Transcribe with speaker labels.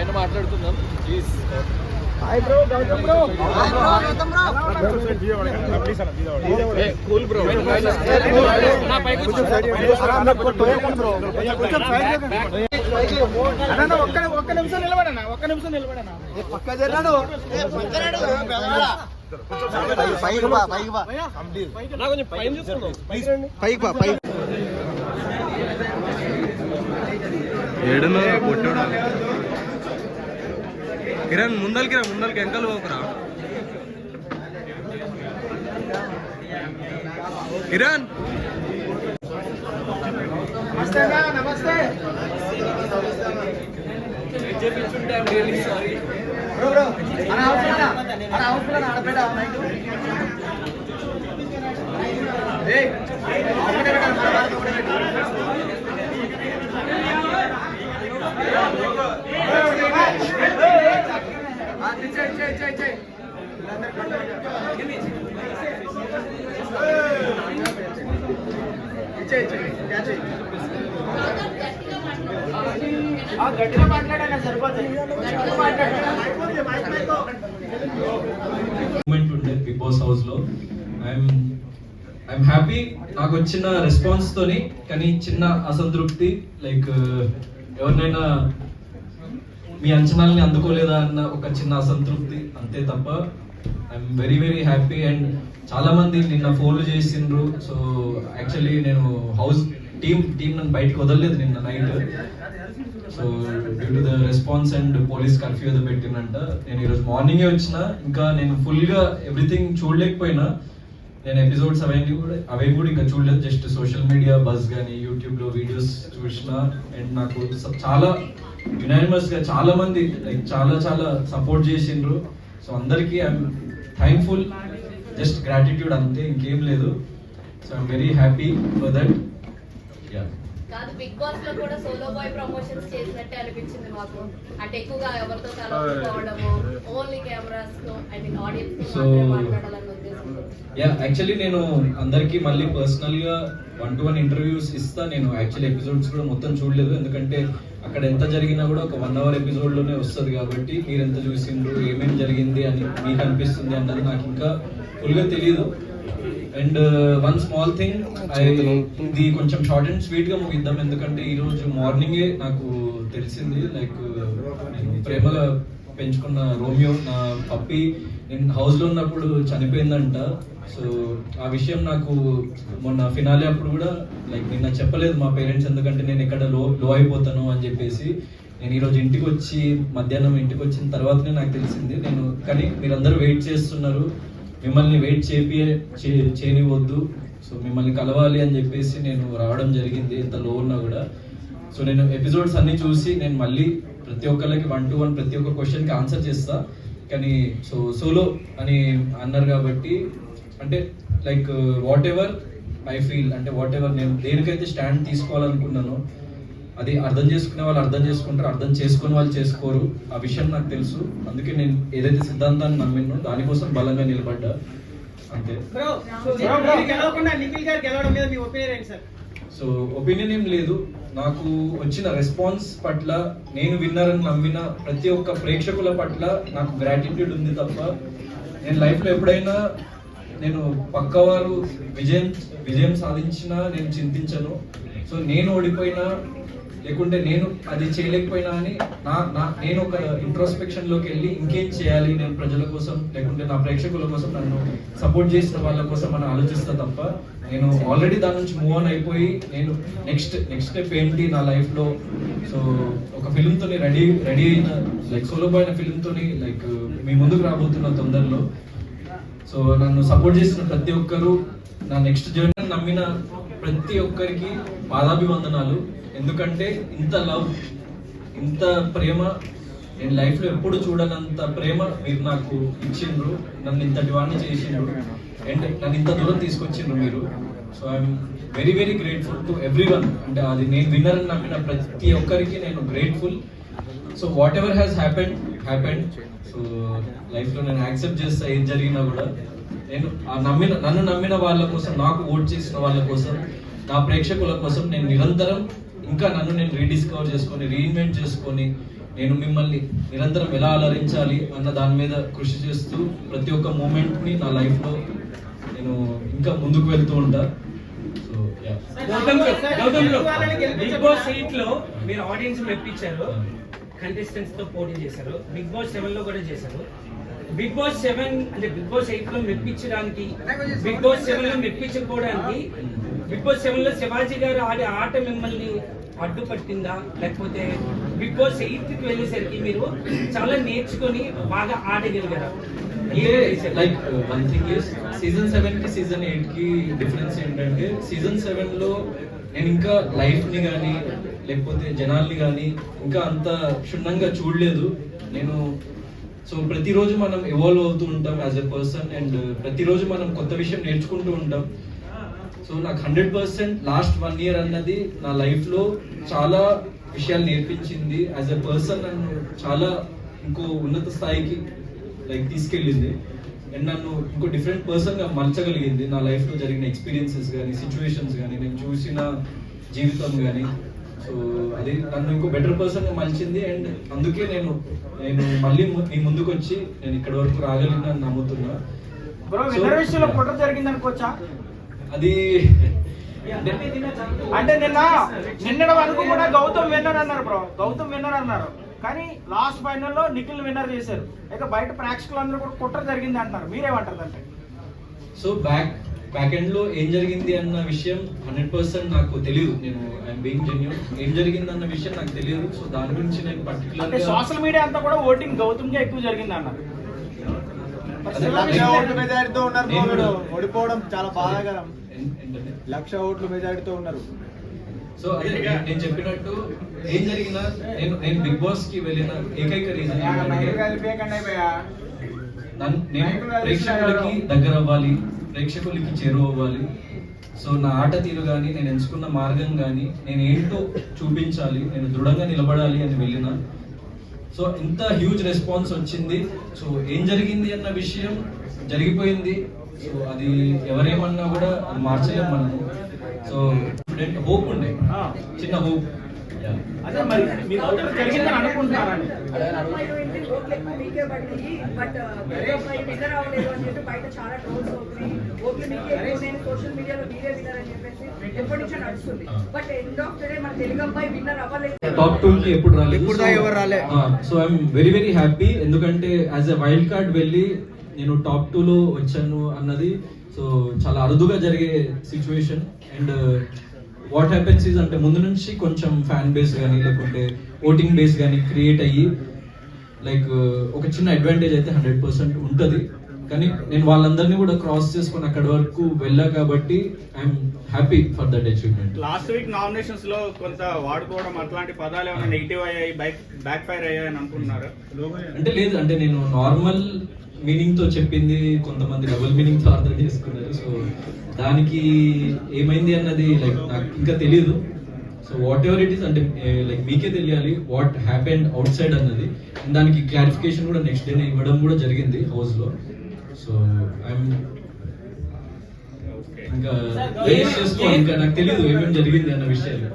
Speaker 1: పైన మాట్లాడుకుందాం please.
Speaker 2: Hi bro, Gautam bro.
Speaker 1: Cool bro. నా పైకి
Speaker 2: ఒక్క నిమిషం నిలబడనా, ఒక్క నిమిషం నిలబడనా. పక్క జరగడు. పైకి బా, పైకి బా.
Speaker 1: నా కొంచెం పైన చూసుకుందాం.
Speaker 2: పైకి బా, పైకి.
Speaker 3: ఏడున్నర కొట్టాడా కిరణ్? ముందరికి రా, ముందరికి వెంకలు పోకురా కిరణ్.
Speaker 2: నమస్తే అన్న, నమస్తే. బ్రో బ్రో, అన్న అవసరం అన్న, అవసరం ఆడబెట్ట నైట్. ఏయ్ ఒకటే పెట్టాలి, మన బాగా ఒకటే పెట్టాలి. గట్టిగా మాట్లాడాలి, సరిపోతుంది.
Speaker 4: బిగ్ బాస్ హౌస్ లో ఐఎమ్ హ్యాపీ. నాకు వచ్చిన రెస్పాన్స్ తోని, కానీ చిన్న అసంతృప్తి, లైక్ ఎవరినైనా మీ అంచనాలని అందుకోలేదా అన్న ఒక చిన్న అసంతృప్తి, అంతే తప్ప I'm very very happy. And చాలా మంది నిన్న ఫోన్లు చేసిండ్రు. సో యాక్చువల్లీ నేను హౌస్ టీమ్ నన్ను బయటకు వదలలేదు నిన్న night. So due to the response and police curfew ఏదో పెట్టినంట. నేను ఈరోజు మార్నింగే వచ్చిన, ఇంకా నేను ఫుల్గా ఎవ్రీథింగ్ చూడలేకపోయినా. నేను ఎపిసోడ్స్ అవి కూడా ఇంకా చూడలేదు, జస్ట్ సోషల్ మీడియా బజ్ కానీ యూట్యూబ్లో వీడియోస్ చూసిన. అండ్ నాకు చాలా యునానిమస్గా చాలా మంది లైక్ చాలా సపోర్ట్ చేసిండ్రు. సో అందరికీ ఐఎమ్ థ్యాంక్ఫుల్, జస్ట్ గ్రాటిట్యూడ్, అంతే, ఇంకేం లేదు. So I'm very happy for that. Yeah,
Speaker 5: కాదు, బిగ్ బాస్ లో కూడా సోలో బాయ్ ప్రమోషన్స్ చేసినట్టే అనిపించింది మాకు. అంటే ఎక్కువగా ఎవరితో కలవకపోవడము, ఓన్లీ కెమెరాస్ తో, ఐ మీన్ ఆడియన్స్ తో మాట్లాడాలన్న ఉద్దేశంతో.
Speaker 4: యా, యాక్చువల్లీ నేను అందరికీ మళ్ళీ పర్సనల్ గా 1-to-1 ఇంటర్వ్యూస్ ఇస్తా. నేను యాక్చువల్లీ ఎపిసోడ్స్ కూడా మొత్తం చూడలేదు, ఎందుకంటే అక్కడ ఎంత జరిగినా కూడా ఒక 1 hour ఎపిసోడ్ లోనే వస్తుంది కాబట్టి మీరు ఎంత చూసిండ్రు, ఏమేమి జరిగింది అని మీకు అనిపిస్తుంది అన్నది నాకు ఇంకా ఫుల్ గా తెలియదు. అండ్ వన్ స్మాల్ థింగ్, ఇది కొంచెం షార్ట్ అండ్ స్వీట్ గా ముగిద్దాం, ఎందుకంటే ఈ రోజు మార్నింగే నాకు తెలిసింది, లైక్ నేను ప్రేమగా పెంచుకున్న రోమియో, నా పప్పి, నేను హౌస్ లో ఉన్నప్పుడు చనిపోయిందంట. సో ఆ విషయం నాకు మొన్న ఫినాలే అప్పుడు కూడా లైక్ నిన్న చెప్పలేదు మా పేరెంట్స్, ఎందుకంటే నేను ఎక్కడ లో అయిపోతాను అని చెప్పేసి. నేను ఈరోజు ఇంటికి వచ్చి మధ్యాహ్నం ఇంటికి వచ్చిన తర్వాతనే నాకు తెలిసింది. నేను కానీ మీరందరూ వెయిట్ చేస్తున్నారు, మిమ్మల్ని వెయిట్ చేయనివద్దు, సో మిమ్మల్ని కలవాలి అని చెప్పేసి నేను రావడం జరిగింది, ఎంత లో ఉన్నా కూడా. సో నేను ఎపిసోడ్స్ అన్ని చూసి నేను మళ్ళీ ప్రతి ఒక్కరికి 1-to-1 ప్రతి ఒక్క క్వశ్చన్కి ఆన్సర్ చేస్తా. కానీ సోలో అని అన్నారు కాబట్టి, అంటే like what ever I feel, అంటే వాట్ ఎవర్ నేను దేనికైతే స్టాండ్ తీసుకోవాలనుకున్నానో అది అర్థం చేసుకునే వాళ్ళు అర్థం చేసుకుంటారు, అర్థం చేసుకునే వాళ్ళు చేసుకోరు, ఆ విషయం నాకు తెలుసు. అందుకే నేను ఏదైతే సిద్ధాంతాన్ని నమ్మినో దానికోసం బలంగా నిలబడ్డా, అంతే. సో ఒపీనియన్ ఏం లేదు, నాకు వచ్చిన రెస్పాన్స్ పట్ల, నేను విన్నరని నమ్మిన ప్రతి ఒక్క ప్రేక్షకుల పట్ల నాకు గ్రాటిట్యూడ్ ఉంది తప్ప, నేను లైఫ్లో ఎప్పుడైనా నేను పక్కవారు విజయం సాధించినా నేను చింతించను. సో నేను ఓడిపోయినా, లేకుంటే నేను అది చేయలేకపోయినా అని నేను ఒక ఇంట్రోస్పెక్షన్ లోకి వెళ్ళి ఇంకేం చేయాలి నేను ప్రజల కోసం, లేకుంటే నా ప్రేక్షకుల కోసం, నన్ను సపోర్ట్ చేసిన వాళ్ళ కోసం అని ఆలోచిస్తా తప్ప, నేను ఆల్రెడీ దాని నుంచి మూవ్ ఆన్ అయిపోయి నేను నెక్స్ట్ స్టెప్ ఏంటి నా లైఫ్ లో. సో ఒక ఫిల్మ్ తోని రెడీ అయిన, లైక్ సోలో బాయ్ అనే ఫిల్మ్ తోని లైక్ మీ ముందుకు రాబోతున్న తొందరలో. సో నన్ను సపోర్ట్ చేసిన ప్రతి ఒక్కరు, నా నెక్స్ట్ జర్నీ నమ్మిన ప్రతి ఒక్కరికి పాదాభివందనాలు. ఎందుకంటే ఇంత లవ్, ఇంత ప్రేమ నేను లైఫ్లో ఎప్పుడు చూడనంత ప్రేమ మీరు నాకు ఇచ్చిండ్రు, నన్ను ఇంతటి వాడిని చేసిండ్రు, అండ్ నన్ను ఇంత దూరం తీసుకొచ్చిండ్రు మీరు. So I'm very very grateful to every one. అంటే అది నేను విన్నర్ అని నమ్మిన ప్రతి ఒక్కరికి నేను grateful. So what ever has happened. So లైఫ్లో నేను యాక్సెప్ట్ చేస్తా ఏది జరిగినా కూడా. నేను నన్ను నమ్మిన వాళ్ళ కోసం, నాకు ఓట్ చేసిన వాళ్ళ కోసం, నా ప్రేక్షకుల కోసం నేను నిరంతరం ఇంకా నన్ను నేను రీడిస్కవర్ చేసుకొని, రీఇన్వెంట్ చేసుకొని, నేను మిమ్మల్ని నిరంతరం ఎలా అలరించాలి అన్న దాని మీద కృషి చేస్తూ ప్రతి ఒక్క మూమెంట్ని నా లైఫ్లో నేను ఇంకా ముందుకు వెళ్తూ ఉంటా. సో
Speaker 6: బిగ్ బాస్ 8 లో మీరు ఆడియన్స్ మెప్పించారు, కంటెస్టెంట్స్ తో పోటీ చేశారు, బిగ్ బాస్ 7 లో కూడా చేశారు. బిగ్ బాస్ 7 అంటే బిగ్ బాస్ 8 లో మెప్పించడానికి, బిగ్ బాస్ 7 లో మెప్పించకపోవడానికి, బిగ్ బాస్ 7 లో శివాజీ గారు ఆడే ఆట మిమ్మల్ని అడ్డుపట్టిందా, లేకపోతే బిగ్ బాస్ 8 కి వెళ్ళేసరికి మీరు చాలా నేర్చుకొని బాగా ఆడగలిగారా?
Speaker 4: Like one thing is season 7 కి సీజన్ 8 కి డిఫరెన్స్ ఏంటంటే సీజన్ 7 లో నేను ఇంకా లైఫ్ ని కానీ లేకపోతే జనాల్ని కానీ ఇంకా అంత క్షుణ్ణంగా చూడలేదు నేను. సో ప్రతిరోజు మనం ఎవాల్వ్ అవుతూ ఉంటాం యాజ్ ఎ పర్సన్ అండ్ ప్రతిరోజు మనం కొత్త విషయం నేర్చుకుంటూ ఉంటాం. సో నాకు 100% లాస్ట్ 1 year అన్నది నా లైఫ్లో చాలా విషయాలు నేర్పించింది. యాజ్ ఎ పర్సన్ నన్ను చాలా ఇంకో ఉన్నత స్థాయికి లైక్ తీసుకెళ్ళింది అండ్ నన్ను ఇంకో డిఫరెంట్ పర్సన్గా మలచగలిగింది. నా లైఫ్లో జరిగిన ఎక్స్పీరియన్సెస్ కానీ సిచ్యువేషన్స్ కానీ నేను చూసిన జీవితం కానీ. సో అది నన్ను ఇంకో బెటర్ పర్సన్గా మలిచింది అండ్ అందుకే నేను మళ్ళీ మీ ముందుకు వచ్చి నేను ఇక్కడ వరకు రాగలిగిన నమ్ముతున్నా. అది
Speaker 2: అంటే నిన్న వరకు కూడా గౌతమ్ విన్నర్ అన్నారు బ్రో, గౌతమ్ విన్నర్ అన్నారు, కానీ లాస్ట్ ఫైనల్ లో నిఖిల్ విన్నర్ చేశారు. ఇక బయట ప్రేక్షకులు అందరూ కూడా కుట్ర జరిగింది అంటారు, మీరేమంటారు అంటే?
Speaker 4: సో బ్యాక్ ఎండ్ లో ఏం జరిగింది అన్న విషయం 100% నాకు తెలియదు. నేను ఐఎమ్ బీయింగ్ జెన్యూన్, ఏం జరిగింది అన్న విషయం నాకు తెలియదు. సో దాని గురించి నేను పర్టికులర్
Speaker 2: సోషల్ మీడియా అంతా కూడా ఓటింగ్ గౌతమ్ గా ఎక్కువ జరిగింది అన్నారు.
Speaker 7: ఓడిపోవడం చాలా బాధాకరం. 1,00,000 ఓట్లు మెజారిటీతో ఉన్నారు.
Speaker 4: సో అదే నేను చెప్పినట్టు ఏం జరిగినా నేను బిగ్ బాస్ కి వెళ్ళిన ఏకైక రీజన్ నేను ప్రేక్షకులకి దగ్గర అవ్వాలి, ప్రేక్షకులకి చేరువవ్వాలి. సో నా ఆట తీరు కానీ నేను ఎంచుకున్న మార్గం కానీ నేను ఏంటో చూపించాలి, నేను దృఢంగా నిలబడాలి అని వెళ్ళిన. సో ఇంత హ్యూజ్ రెస్పాన్స్ వచ్చింది. సో ఏం జరిగింది అన్న విషయం జరిగిపోయింది. సో అది ఎవరేమన్నా కూడా అది మార్చలేం మనము. సో హోప్ ఉండే, చిన్న హోప్.
Speaker 2: అదే మరి మీరు జరిగిందని అనుకుంటున్నారని
Speaker 8: బయట చాలా ట్రోల్స్ అవుతున్నాయి. ఓకే మీకే నేను సోషల్ మీడియాలో మీరే విన్నర్ అని చెప్పేసి ఎప్పటి నుంచో నడుస్తుంది. But end of the day మన తెలుగు అబ్బాయి విన్నర్ అవ్వలేదు.
Speaker 4: టాప్ 2 కి ఎప్పుడు
Speaker 7: రాలే.
Speaker 4: So I'm very very happy. ఎందుకంటే యాజ్ ఎ వైల్డ్ కార్డ్ వెళ్ళి నేను టాప్ 2 లో వచ్చాను అన్నది సో చాలా అరుదుగా జరిగే situation. And what happens is అంటే ముందు నుంచి కొంచెం ఫ్యాన్ బేస్ కానీ లేకుంటే ఓటింగ్ బేస్ కానీ క్రియేట్ అయ్యి లైక్ ఒక చిన్న అడ్వాంటేజ్ అయితే 100% ఉంటుంది. కానీ నేను వాళ్ళందరినీ కూడా క్రాస్ చేసుకొని అక్కడి వరకు వెళ్ళా కాబట్టి I'm happy for that achievement.
Speaker 9: Last week nominations లో కొంత వాడుకోవడం అట్లాంటి పదాలు ఏమైనా నెగిటివ్ అయ్యాయి, బ్యాక్ ఫైర్ అయ్యాయని అనుకుంటున్నారు?
Speaker 4: అంటే లేదు, అంటే నేను నార్మల్ మీనింగ్ తో చెప్పింది కొంతమంది డబుల్ మీనింగ్ తో అర్థం చేసుకున్నారు. సో దానికి ఏమైంది అన్నది లైక్ నాకు ఇంకా తెలియదు. So what ever it is అంటే లైక్ మీకే తెలియాలి వాట్ హ్యాపెండ్ అవుట్ సైడ్ అన్నది. దానికి క్లారిఫికేషన్ కూడా నెక్స్ట్ డే ఇవ్వడం కూడా జరిగింది హౌస్ లో. సో ఐఎమ్ ఇంకా వెయిట్ చేసుకో, ఇంకా నాకు తెలియదు ఏమేమి జరిగింది అన్న విషయాలు.